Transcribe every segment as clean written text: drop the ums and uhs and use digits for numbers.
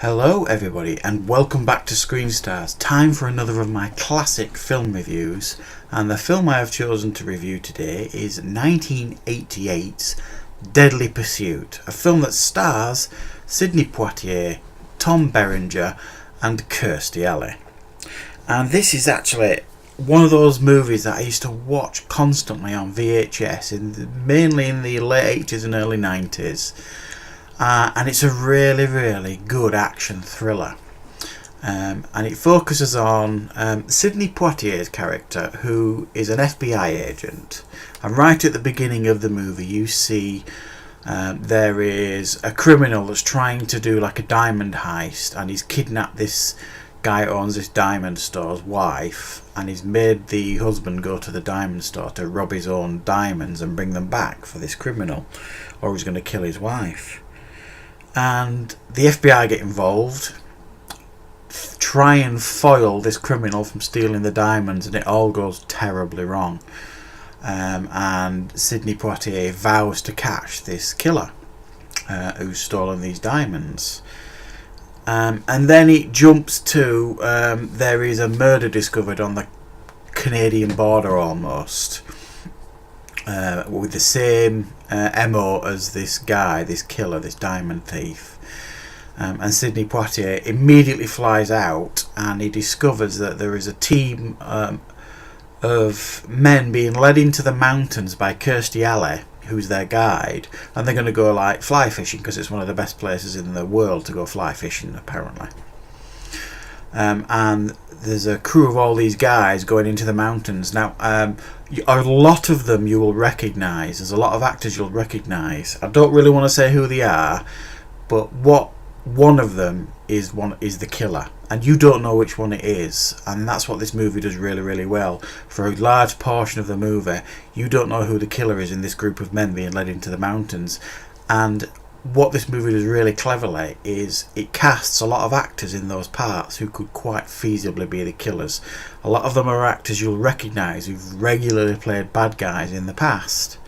Hello everybody and welcome back to Screen Stars. Time for another of my classic film reviews, and the film I have chosen to review today is 1988's Deadly Pursuit, a film that stars Sidney Poitier, Tom Berenger and Kirstie Alley. And this is actually one of those movies that I used to watch constantly on VHS, mainly in the late 80s and early 90s. And it's a really good action thriller, and it focuses on Sidney Poitier's character, who is an FBI agent. And right at the beginning of the movie you see there is a criminal that's trying to do like a diamond heist, and he's kidnapped this guy who owns this diamond store's wife, and he's made the husband go to the diamond store to rob his own diamonds and bring them back for this criminal, or he's going to kill his wife. And the FBI get involved, try and foil this criminal from stealing the diamonds, and it all goes terribly wrong. And Sidney Poitier vows to catch this killer who's stolen these diamonds. And then it jumps to there is a murder discovered on the Canadian border almost, with the same MO as this guy, this killer, this diamond thief. And Sidney Poitier immediately flies out, and he discovers that there is a team of men being led into the mountains by Kirstie Alley, who's their guide, and they're going to go like fly fishing because it's one of the best places in the world to go fly fishing apparently. And there's a crew of all these guys going into the mountains. Now, a lot of them you will recognise. There's a lot of actors you'll recognise. I don't really want to say who they are, but one of them is the killer, and you don't know which one it is. And that's what this movie does really well. For a large portion of the movie, you don't know who the killer is in this group of men being led into the mountains. And what this movie does really cleverly is it casts a lot of actors in those parts who could quite feasibly be the killers. A lot of them are actors you'll recognise who've regularly played bad guys in the past.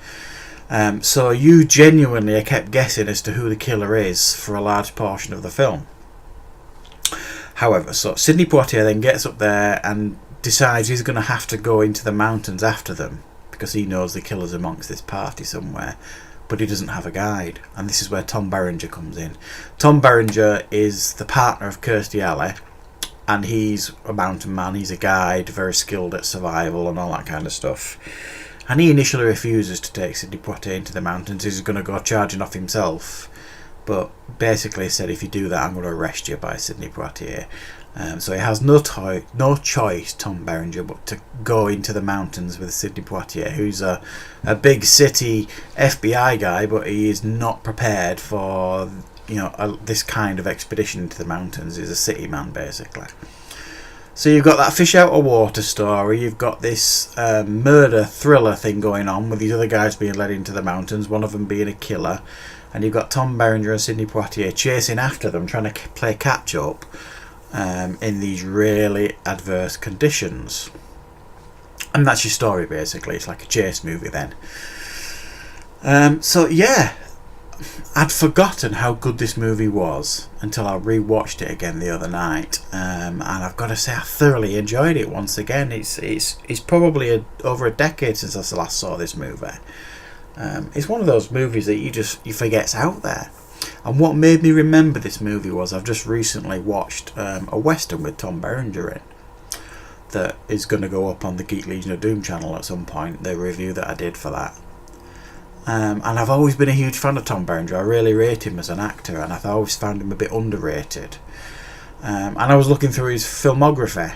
So you genuinely are kept guessing as to who the killer is for a large portion of the film. However, so Sidney Poitier then gets up there and decides he's going to have to go into the mountains after them, because he knows the killer's amongst this party somewhere. But he doesn't have a guide, and this is where Tom Berenger comes in. Tom Berenger is the partner of Kirstie Alley, and he's a mountain man, he's a guide, very skilled at survival and all that kind of stuff. And he initially refuses to take Sidney Poitier into the mountains. He's going to go charging off himself, but basically said, if you do that, I'm going to arrest you, by Sidney Poitier. So he has no choice, Tom Berenger, but to go into the mountains with Sidney Poitier, who's a big city FBI guy, but he is not prepared for this kind of expedition into the mountains. He's a city man basically. So you've got that fish out of water story, you've got this murder thriller thing going on with these other guys being led into the mountains, one of them being a killer, and you've got Tom Berenger and Sidney Poitier chasing after them, trying to play catch up in these really adverse conditions. And that's your story basically. It's like a chase movie then. So yeah, I'd forgotten how good this movie was until I rewatched it again the other night, and I've got to say I thoroughly enjoyed it once again. It's probably over a decade since I last saw this movie. It's one of those movies that you forget's out there. And what made me remember this movie was I've just recently watched a western with Tom Berenger in that is going to go up on the Geek Legion of Doom channel at some point, the review that I did for that. And I've always been a huge fan of Tom Berenger. I really rate him as an actor, and I've always found him a bit underrated. And I was looking through his filmography,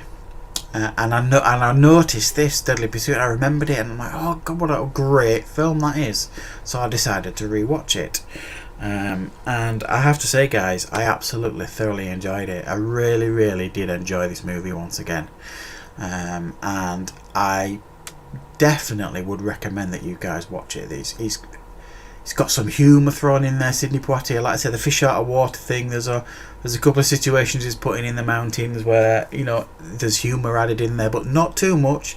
and I noticed this Deadly Pursuit. I remembered it, and I'm like, oh god, what a great film that is. So I decided to rewatch it. And I have to say, guys, I absolutely thoroughly enjoyed it. I really did enjoy this movie once again, and I definitely would recommend that you guys watch it. He's got some humour thrown in there, Sidney Poitier. Like I said, the fish out of water thing, there's a couple of situations he's putting in the mountains where there's humour added in there, but not too much,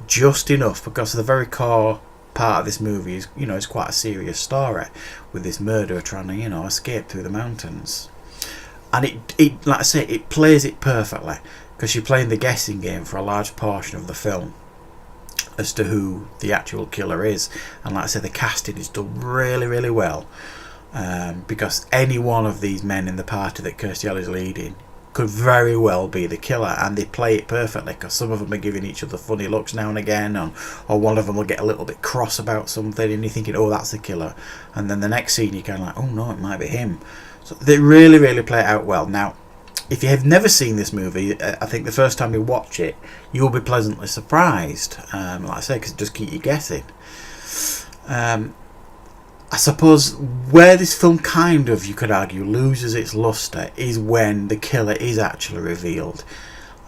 just enough, because the very core part of this movie is, it's quite a serious story with this murderer trying to, escape through the mountains. and it like I say, it plays it perfectly, because you're playing the guessing game for a large portion of the film as to who the actual killer is. And like I said, the casting is done really, really well, because any one of these men in the party that Kirstie Alley's leading could very well be the killer, and they play it perfectly, because some of them are giving each other funny looks now and again, or one of them will get a little bit cross about something and you're thinking, oh, that's the killer, and then the next scene you're kind of like, oh no, it might be him. So they really, really play it out well. Now, if you have never seen this movie, I think the first time you watch it, you'll be pleasantly surprised. Like I say, because it does keep you guessing. I suppose where this film kind of, you could argue, loses its lustre is when the killer is actually revealed.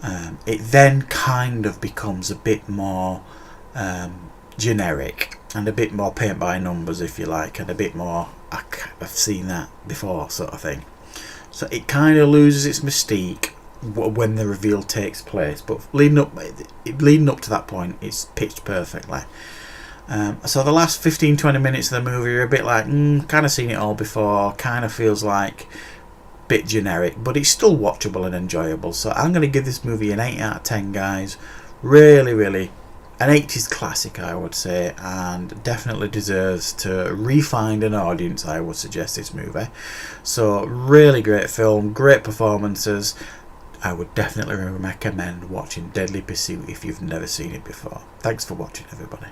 It then kind of becomes a bit more generic, and a bit more paint by numbers, if you like, and a bit more, I've seen that before sort of thing. So it kind of loses its mystique when the reveal takes place, but leading up to that point, it's pitched perfectly. So the last 15-20 minutes of the movie are a bit like, kind of seen it all before, kind of feels like a bit generic, but it's still watchable and enjoyable. So I'm going to give this movie an 8 out of 10, guys. Really, really an 80s classic, I would say, and definitely deserves to re-find an audience, I would suggest, this movie. So really great film, great performances. I would definitely recommend watching Deadly Pursuit if you've never seen it before. Thanks for watching, everybody.